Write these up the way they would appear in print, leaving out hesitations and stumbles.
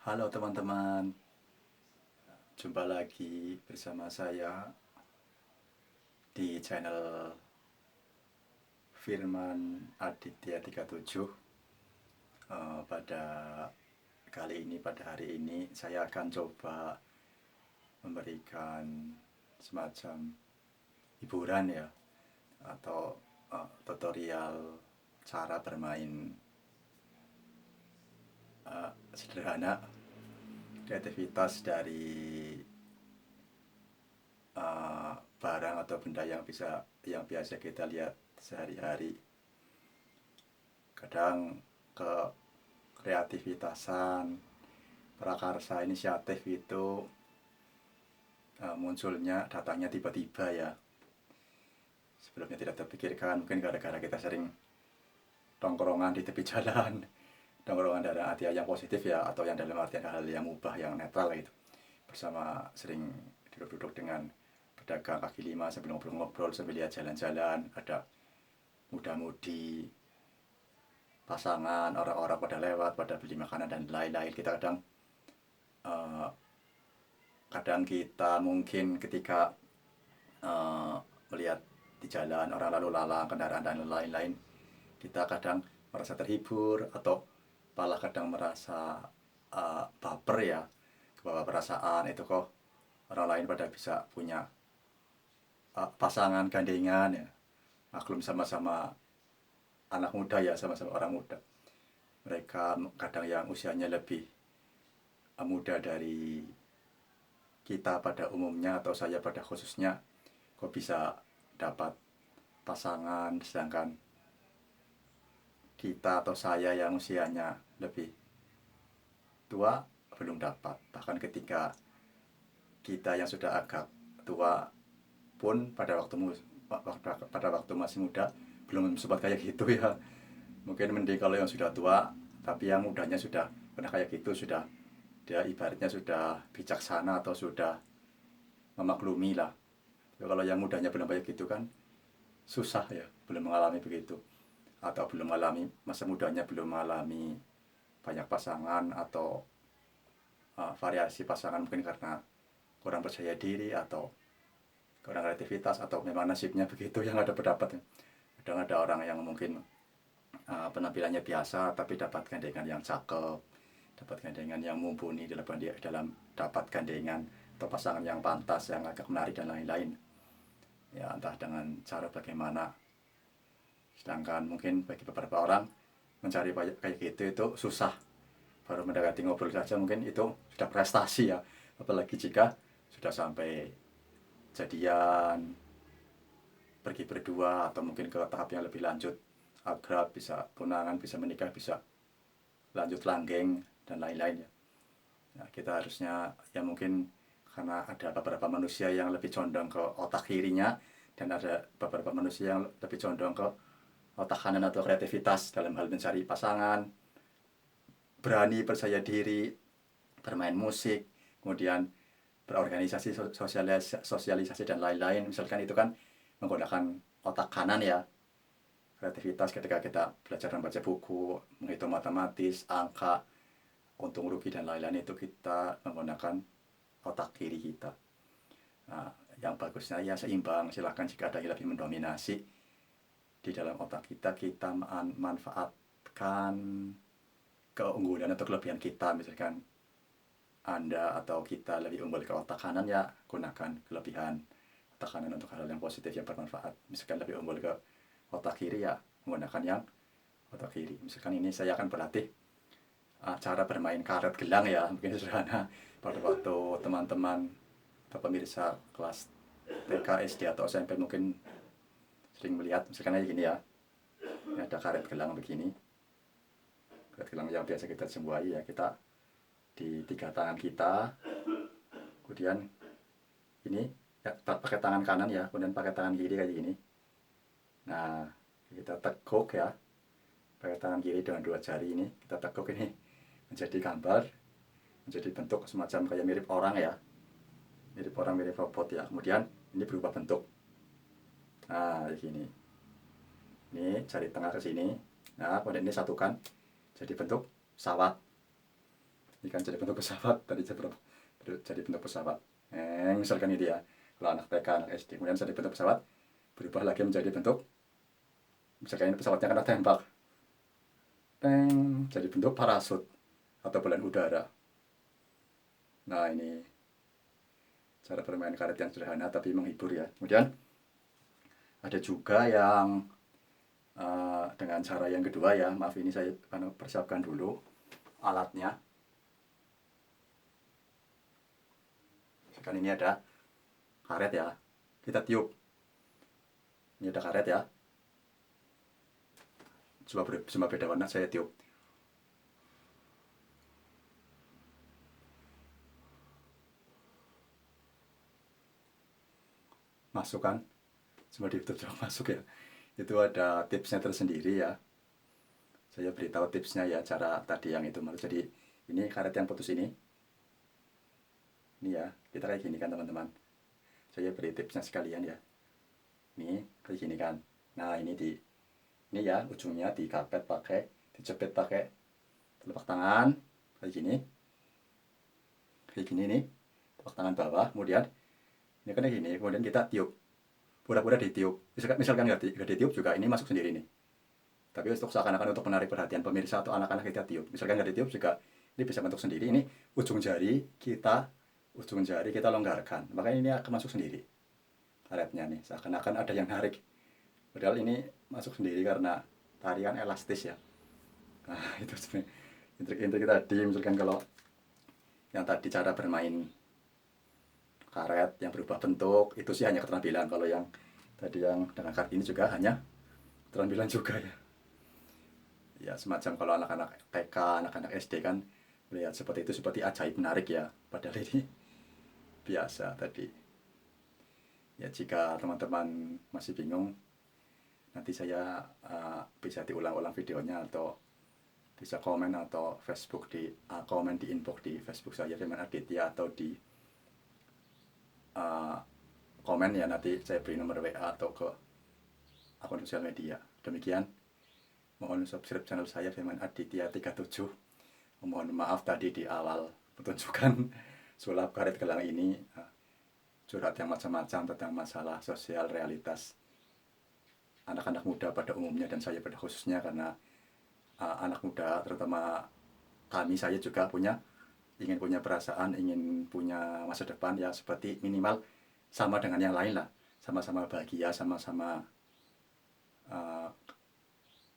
Halo teman-teman, jumpa lagi bersama saya di channel Firman Aditya 37. Pada kali ini, pada hari ini saya akan coba memberikan semacam hiburan ya, atau tutorial cara bermain sederhana, kreativitas dari barang atau benda yang biasa kita lihat sehari-hari. Kadang ke kreativitasan, prakarsa, inisiatif itu munculnya, datangnya tiba-tiba ya. Sebelumnya tidak terpikirkan, mungkin gara-gara kita sering tongkrongan di tepi jalan, tongkrongan dalam artian yang positif ya, atau yang dalam artian hal yang mubah, yang netral gitu. Bersama sering duduk-duduk dengan pedagang kaki lima sambil ngobrol-ngobrol, sambil lihat jalan-jalan, ada muda-mudi, pasangan, orang-orang pada lewat, pada beli makanan dan lain-lain. Kita kadang kita mungkin ketika melihat di jalan orang lalu lalang, kendaraan dan lain-lain, kita kadang merasa terhibur atau malah kadang merasa baper ya, kebawa perasaan itu kok orang lain pada bisa punya pasangan gandengan ya, maklum sama-sama anak muda ya, sama-sama orang muda. Mereka kadang yang usianya lebih muda dari kita pada umumnya, atau saya pada khususnya, kok bisa dapat pasangan, sedangkan kita atau saya yang usianya lebih tua belum dapat. Bahkan ketika kita yang sudah agak tua pun pada waktu masih muda belum sempat kayak gitu ya. Mungkin mending kalau yang sudah tua, tapi yang mudanya sudah pernah kayak gitu, sudah dia ibaratnya sudah bijaksana atau sudah memaklumi lah. Ya, kalau yang mudanya belum kayak gitu kan susah ya, belum mengalami begitu, atau belum mengalami masa mudanya, belum mengalami banyak pasangan atau variasi pasangan, mungkin karena kurang percaya diri atau kurang kreativitas, atau memang nasibnya begitu yang ada pendapat. Kadang ada orang yang mungkin penampilannya biasa tapi dapat gandengan yang cakep, dapat gandengan yang mumpuni dalam dapat gandengan atau pasangan yang pantas, yang agak menarik dan lain-lain ya, entah dengan cara bagaimana. Sedangkan mungkin bagi beberapa orang mencari kayak gitu itu susah, baru mendekati ngobrol saja mungkin itu sudah prestasi ya, apalagi jika sudah sampai jadian, pergi berdua, atau mungkin ke tahap yang lebih lanjut, akrab, bisa tunangan, bisa menikah, bisa lanjut langgeng dan lain-lain ya. Nah, kita harusnya ya, mungkin karena ada beberapa manusia yang lebih condong ke otak kirinya, dan ada beberapa manusia yang lebih condong ke otak kanan atau kreativitas dalam hal mencari pasangan, berani, percaya diri, bermain musik, kemudian berorganisasi, sosialisasi dan lain-lain. Misalkan itu kan menggunakan otak kanan ya. Kreativitas ketika kita belajar membaca buku, menghitung matematis, angka, untung rugi dan lain-lain, itu kita menggunakan otak kiri kita. Nah, yang bagusnya ya seimbang. Silahkan jika ada yang lebih mendominasi di dalam otak kita, kita manfaatkan keunggulan atau kelebihan kita. Misalkan Anda atau kita lebih unggul ke otak kanan, ya gunakan kelebihan otak kanan untuk hal yang positif yang bermanfaat. Misalkan lebih unggul ke otak kiri, ya menggunakan yang otak kiri. Misalkan ini saya akan berlatih cara bermain karet gelang ya, mungkin sederhana. Pada waktu teman-teman atau pemirsa kelas TK, SD atau SMP mungkin sering melihat, misalkan aja gini ya, ini ada karet gelang begini, karet gelang yang biasa kita jembuai ya, kita di tiga tangan kita, kemudian ini ya, pakai tangan kanan ya, kemudian pakai tangan kiri kayak gini. Nah, kita teguk ya, pakai tangan kiri dengan dua jari ini, kita teguk ini menjadi gambar, menjadi bentuk semacam kayak mirip orang ya, mirip orang, mirip robot ya. Kemudian ini berubah bentuk. Nah, kayak gini. Ini jari tengah ke sini. Nah, kemudian ini satukan jadi bentuk pesawat. Ini kan jadi bentuk pesawat, tadi jadi bentuk pesawat. Misalkan ini dia, kalau anak TK, anak SD, kemudian jadi bentuk pesawat, berubah lagi menjadi bentuk, misalkan ini pesawatnya kena tembak, jadi bentuk parasut atau balon udara. Nah, ini cara bermain karet yang sederhana tapi menghibur ya. Kemudian ada juga yang dengan cara yang kedua ya. Maaf, ini saya persiapkan dulu alatnya. Misalkan ini ada karet ya, kita tiup. Ini ada karet ya, cuma beda warna, saya tiup. Masuk kan, cuma ditutup cuma masuk ya. Itu ada tipsnya tersendiri ya. Saya beritahu tipsnya ya, cara tadi yang itu. Jadi ini karet yang putus ini ya, kita kayak gini kan teman-teman. Saya beri tipsnya sekalian ya. Ini kayak gini kan. Nah, ini ya ujungnya dijepit pakai telapak tangan kayak gini nih, telapak tangan bawah. Kemudian ini kan kayak gini, kemudian kita tiup, pura-pura ditiup. Misalkan nggak ditiup juga ini masuk sendiri nih. Tapi untuk seakan-akan untuk menarik perhatian pemirsa atau anak-anak, kita tiup. Misalkan nggak ditiup juga ini bisa bentuk sendiri. Ini ujung jari kita longgarkan, makanya ini akan masuk sendiri karetnya nih, seakan-akan ada yang narik, padahal ini masuk sendiri karena tarian elastis ya. Nah, itu sebenarnya intrik-intrik tadi. Misalkan kalau yang tadi cara bermain karet yang berubah bentuk, itu sih hanya keterampilan. Kalau yang tadi yang dengan karet ini juga hanya keterampilan juga ya. Ya semacam kalau anak-anak TK, anak-anak SD kan melihat seperti itu seperti ajaib menarik ya, padahal ini biasa tadi. Ya, jika teman-teman masih bingung, nanti saya bisa diulang-ulang videonya, atau bisa komen atau Facebook komen di inbox di Facebook saya Firman Aditya, atau di komen ya, nanti saya beri nomor WA atau ke akun sosial media. Demikian, mohon subscribe channel saya Firman Aditya 37. Mohon maaf tadi di awal pertunjukan sulap karet gelang ini curhat yang macam-macam tentang masalah sosial, realitas anak-anak muda pada umumnya dan saya pada khususnya, karena anak muda terutama saya juga ingin punya perasaan, ingin punya masa depan ya seperti minimal sama dengan yang lain lah, sama-sama bahagia, sama-sama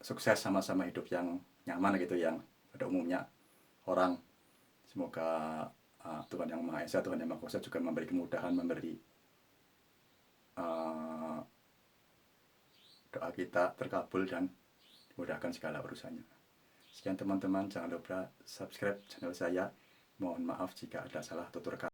sukses, sama-sama hidup yang nyaman gitu, yang pada umumnya orang. Semoga Tuhan Yang Maha Esa, Tuhan Yang Maha Kuasa juga memberi kemudahan, memberi doa kita terkabul dan dimudahkan segala urusannya. Sekian teman-teman, jangan lupa subscribe channel saya. Mohon maaf jika ada salah tutur kata.